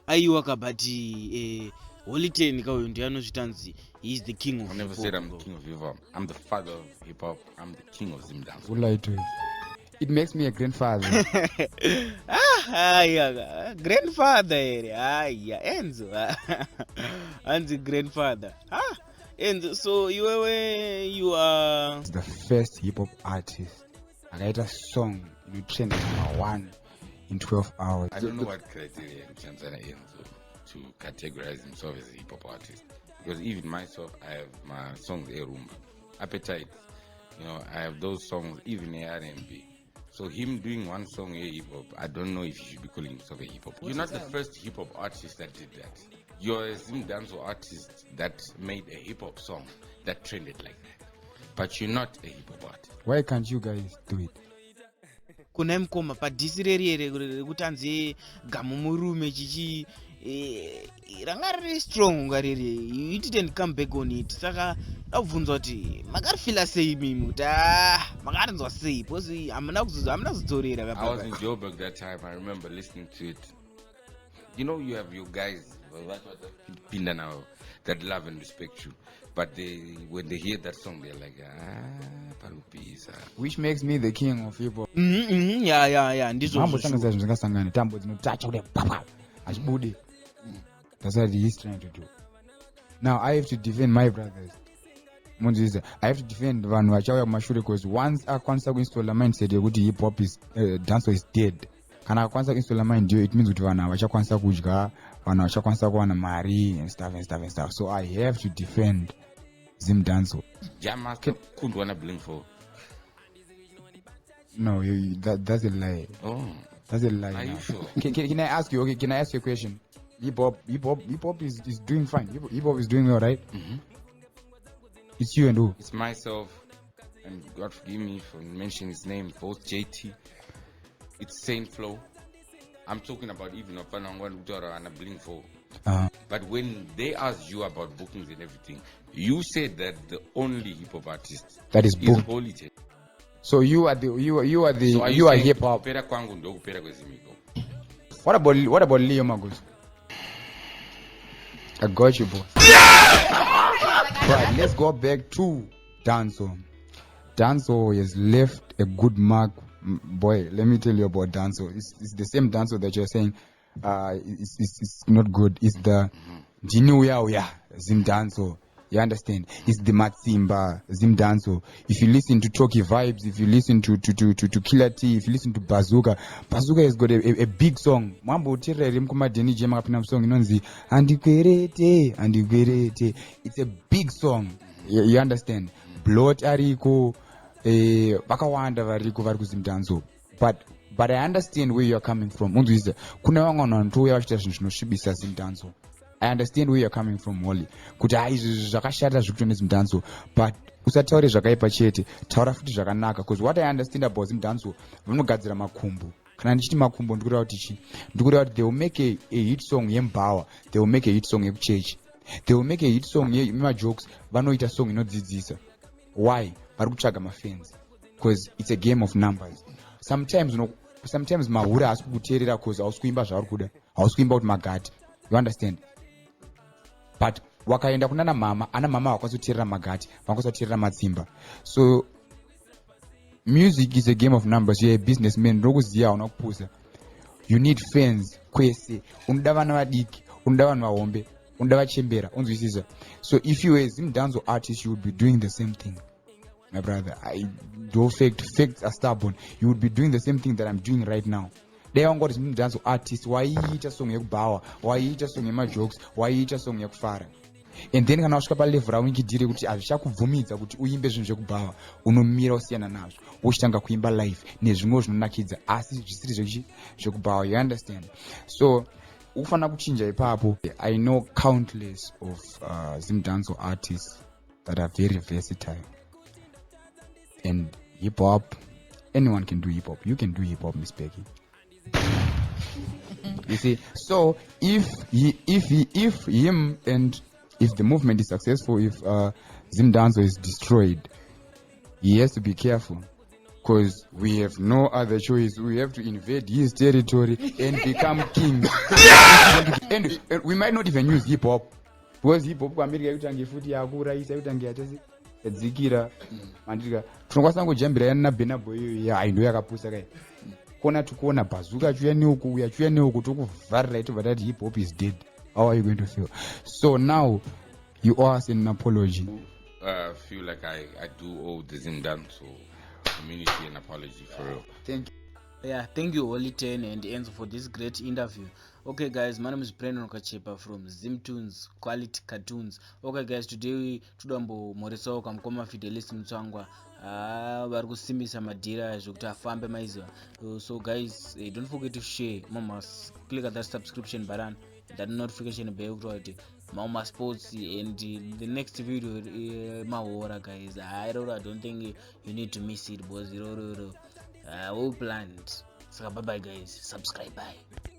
aiwaka but holyten kauyo ndiye anozvitanzi he is the king of I never said I'm the king of hip hop. I'm the father of hip hop. I'm the king of Zimbabwe. Who lied to you? It makes me a grandfather. Grandfather here. Enzo. Anzi grandfather. Enzo, so you are The first hip hop artist. I write a song in trend #1 in 12 hours. I don't know what criteria in Tanzania Enzo to categorize himself as a hip hop artist. Because even myself, I have my songs Rumba, Appetite. You know, I have those songs even R&B. So him doing one song hip hop, I don't know if he should be calling himself a hip hop. You're not the first hip hop artist that did that. You're a Zimbabwe artist that made a hip hop song that trended like that. But you're not a hip hop artist. Why can't you guys do it? kuna mkoma padhisi reri rekutanzi gamumurume chichi ranga riri strong ngariri you didn't come back on it saka ndabvunzwa kuti makarifila sei mimi kuti makarinzwa sei because hamuna kuzodzorera I was in Joburg that time. I remember listening to it. You know, you have your guys that love and respect you, but when they hear that song, they're like, Palupisa. Which makes me the king of hip hop. Yeah. Mambo sanga za zvingasangana tambo dzinotacha kuti papa achibude. That's what he's trying to do. Now I have to defend my brothers. Munziza, I have to defend vanhu vachauya kumashure because once akwanisa kuinstalla mindset yekuti hip hop is dance is dead. Kana akwanisa kuinstalla mind yo, it means kuti vanhu vachakwanisa kudya, vanhu vachakwanisa kuwana mari and stuff. So I have to defend Zimdanso. Jama couldn't wanna blink for. No, that's a lie. Oh, that's a lie. Are you sure? Can I ask you? Okay, can I ask you a question? Hip hop is doing fine. Hip hop is doing well, right? Mm-hmm. It's you and who? It's myself, and God forgive me for mentioning his name, both JT. It's Saint Flow. I'm talking about even of and a blink for. But when they asked you about bookings and everything, you said that the only hip hop artist that is booked. Holyten. So you are hip hop. What about Leo Magus? I got you, boy. Right, let's go back to Danso. Danso has left a good mark. Boy, let me tell you about Danso. It's the same Danso that you're saying it's not good. It's the Jinuya Zimdanso. You understand? It's the Matsimba Zimdanso. If you listen to Choki Vibes, if you listen to Killer T, if you listen to Bazooka has got a big song. Mambo tire rimkuma deni jema kapina song inonzi Andigwerete. It's a big song. You understand? Bloat ariko bakawanda variko vari kuzimdanso. But I understand where you are coming from. Mundu kuna vamwe vanhu touya vachita zvinhu zvinoshibisa Zimdanso. I understand where you're coming from, Wally. Kuti zvakashata zvikuita nezimdanso, but usataure zvakaipa chete, taura futi zvakanaka. Because what I understand about Zimdanso, vanogadzira makumbo. Kana ndichiti makumbo ndikureva kuti chi? Ndikureva kuti they will make a hit song yembawa, they will make a hit song yekuchechi, they will make a hit song yemajokes, vanoita song inodzidzisa. Why? Vari kutsvaga mafans. Because it's a game of numbers. Sometimes mahura haasi kukuteerera because hausi kuimba zvauri kuda, hausi kuimba kuti magate. You understand? But wakaenda kunana mama, ana mama wakwazoteerera magati, wakwazoteerera matsimba. So music is a game of numbers. You're a businessman, ndokuziya unakupuza. You need fans kwese. Unoda vana vadiki, unoda vanhu vahombe, unoda vachembera, unzwisisa. So if you were a Zimdanso artist, you would be doing the same thing. My brother, facts are stubborn. You would be doing the same thing that I'm doing right now. They haven't got Zimdanso artists. Why each song yekubawa? Why each song yemajokes? Why each song yekufara? And then kana usvika palevel raunenge dire kuti azvichakubvumidza kuti uimbe zvinhu zvekubawa, unomira usiyana nazvo, uchitanga kuimba live nezvimwe zvinonakidza asi zvisiri zvekubawa. You understand? So ufana kuchinja ipapo. I know countless of Zimdanso artists that are very versatile. And hip hop, anyone can do hip hop. You can do hip hop, Miss Becky. You see, so if him and if the movement is successful, if Zimdanso is destroyed, he has to be careful, because we have no other choice. We have to invade his territory and become king. And we might not even use hip hop, because hip hop America yutange futi yakuraisa yutange yachasi yadzikira mandika tunokwanisa kujambira yana Burna Boy ya aindo yakapusa kai kona tukuona bazuka chuya neuku tokuvharira itobva tati hip hop is dead. How are you going to feel? So now you owe us an apology. I feel like I do owe the Zimdanso community an apology for real. Thank you. Yeah, thank you Holyten and Enzo for this great interview. Okay guys, my name is Brandon Okachepa from Zimtoons Quality Cartoons. Okay guys, today tudambo morisawo kamukoma Fidelis Mutsvangwa vari kusimbisa madhira zvokuti afambe maiziva. So guys, don't forget to share. Must click at that subscription button, that notification bell kuti Mama Sports, and the next video mahora guys. I don't think you need to miss it, boys. Well planned. So bye bye guys, subscribe, bye.